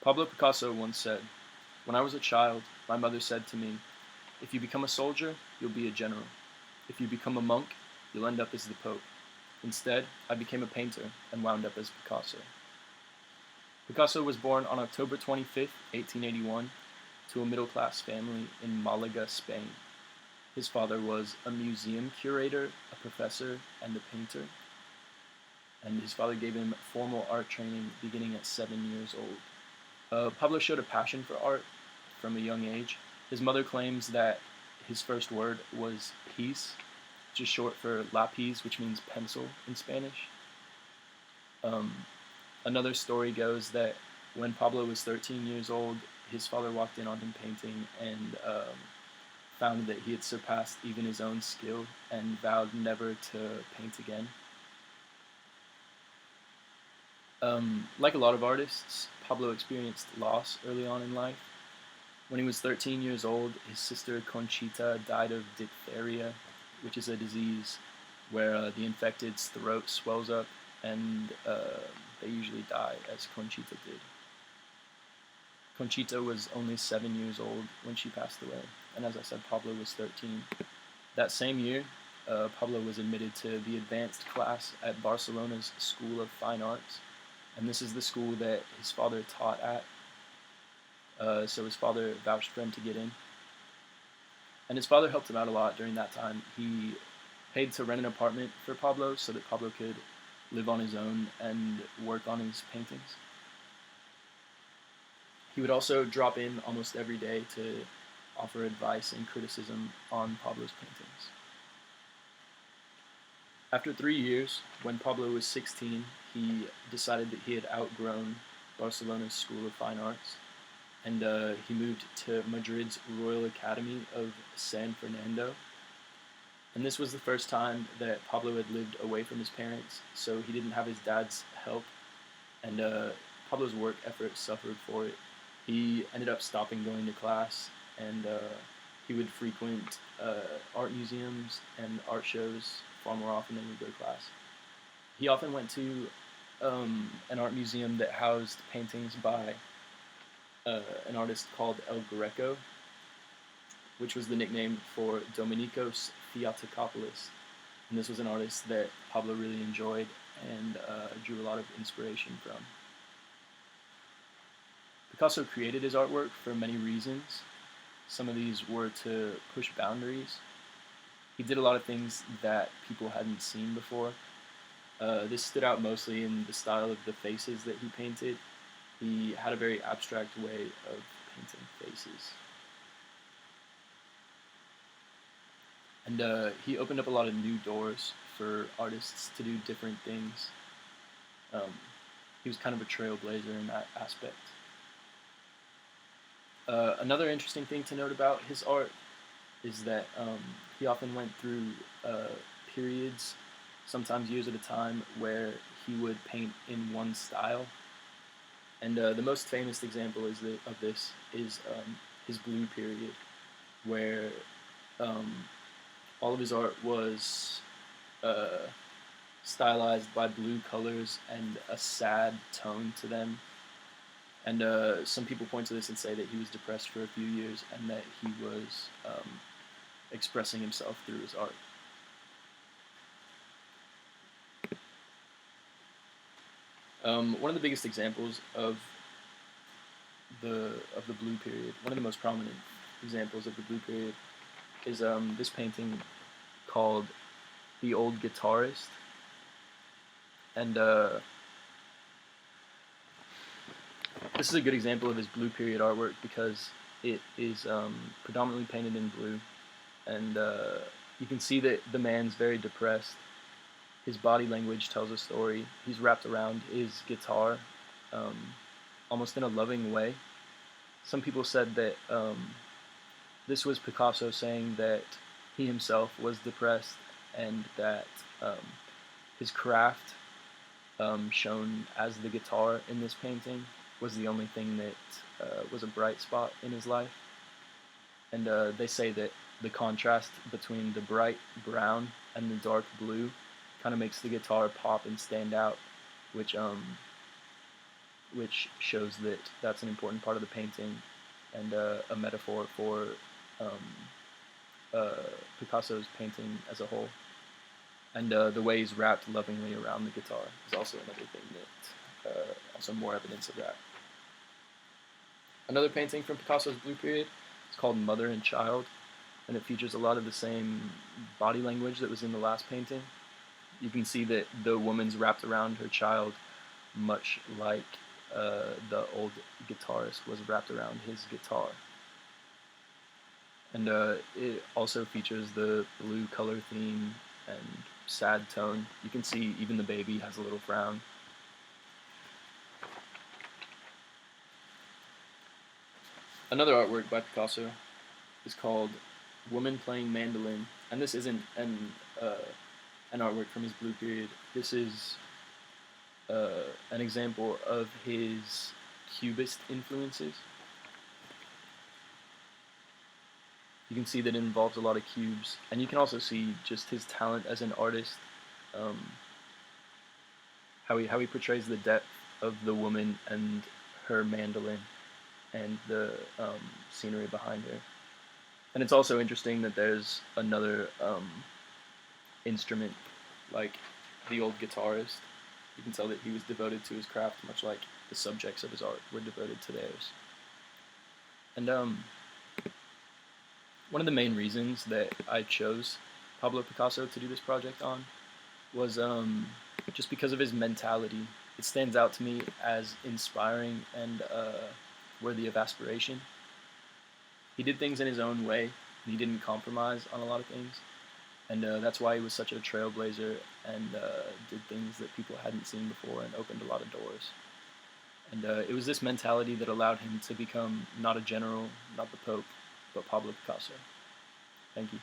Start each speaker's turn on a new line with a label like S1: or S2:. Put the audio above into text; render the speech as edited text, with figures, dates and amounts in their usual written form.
S1: Pablo Picasso once said, "When I was a child, my mother said to me, 'If you become a soldier, you'll be a general. If you become a monk, you'll end up as the Pope.' Instead, I became a painter and wound up as Picasso." Picasso was born on October 25th, 1881, to a middle-class family in Malaga, Spain. His father was a museum curator, a professor, and a painter, and his father gave him formal art training beginning at 7 years old. Pablo showed a passion for art from a young age. His mother claims that his first word was "piece," which is short for lápiz, which means pencil in Spanish. Um, Another story goes that when Pablo was 13 years old, his father walked in on him painting and found that he had surpassed even his own skill and vowed never to paint again. Like a lot of artists, Pablo experienced loss early on in life. When he was 13 years old, his sister Conchita died of diphtheria, which is a disease where the infected's throat swells up and they usually die, as Conchita did. Conchita was only 7 years old when she passed away, and as I said, Pablo was 13. That same year, Pablo was admitted to the advanced class at Barcelona's School of Fine Arts, and this is the school that his father taught at, so his father vouched for him to get in. And his father helped him out a lot during that time. He paid to rent an apartment for Pablo so that Pablo could live on his own and work on his paintings. He would also drop in almost every day to offer advice and criticism on Pablo's paintings. After 3 years, when Pablo was 16, he decided that he had outgrown Barcelona's School of Fine Arts, and he moved to Madrid's Royal Academy of San Fernando. And this was the first time that Pablo had lived away from his parents, so he didn't have his dad's help, and Pablo's work effort suffered for it. He ended up stopping going to class, and he would frequent art museums and art shows far more often than he would go to class. He often went to an art museum that housed paintings by an artist called El Greco, which was the nickname for Dominikos Theotokopoulos. And this was an artist that Pablo really enjoyed and drew a lot of inspiration from. Picasso created his artwork for many reasons. Some of these were to push boundaries. He did a lot of things that people hadn't seen before. This stood out mostly in the style of the faces that he painted. He had a very abstract way of painting faces. And he opened up a lot of new doors for artists to do different things. He was kind of a trailblazer in that aspect. Another interesting thing to note about his art is that he often went through periods, sometimes years at a time, where he would paint in one style. And the most famous example of this is his blue period, where all of his art was stylized by blue colors and a sad tone to them. And some people point to this and say that he was depressed for a few years and that he was expressing himself through his art. One of the biggest examples of the blue period, one of the most prominent examples of the blue period, is this painting called "The Old Guitarist," and this is a good example of his blue period artwork because it is predominantly painted in blue, and you can see that the man's very depressed. His body language tells a story. He's wrapped around his guitar, almost in a loving way. Some people said that this was Picasso saying that he himself was depressed and that his craft, shown as the guitar in this painting, was the only thing that was a bright spot in his life. And they say that the contrast between the bright brown and the dark blue kind of makes the guitar pop and stand out, which which shows that that's an important part of the painting and a metaphor for um, Picasso's painting as a whole. And the way he's wrapped lovingly around the guitar is also another thing that also more evidence of that. Another painting from Picasso's Blue Period is called Mother and Child, and it features a lot of the same body language that was in the last painting. You can see that the woman's wrapped around her child, much like the old guitarist was wrapped around his guitar. And it also features the blue color theme and sad tone. You can see even the baby has a little frown. Another artwork by Picasso is called Woman Playing Mandolin, and this isn't an artwork from his Blue Period. This is an example of his Cubist influences. You can see that it involves a lot of cubes, and you can also see just his talent as an artist, how he portrays the depth of the woman and her mandolin, and the scenery behind her. And it's also interesting that there's another instrument, like the old guitarist. You can tell that he was devoted to his craft, much like the subjects of his art were devoted to theirs. And one of the main reasons that I chose Pablo Picasso to do this project on was just because of his mentality. It stands out to me as inspiring and worthy of aspiration. He did things in his own way, and he didn't compromise on a lot of things. And that's why he was such a trailblazer and did things that people hadn't seen before and opened a lot of doors. And it was this mentality that allowed him to become not a general, not the Pope, but Pablo Picasso. Thank you.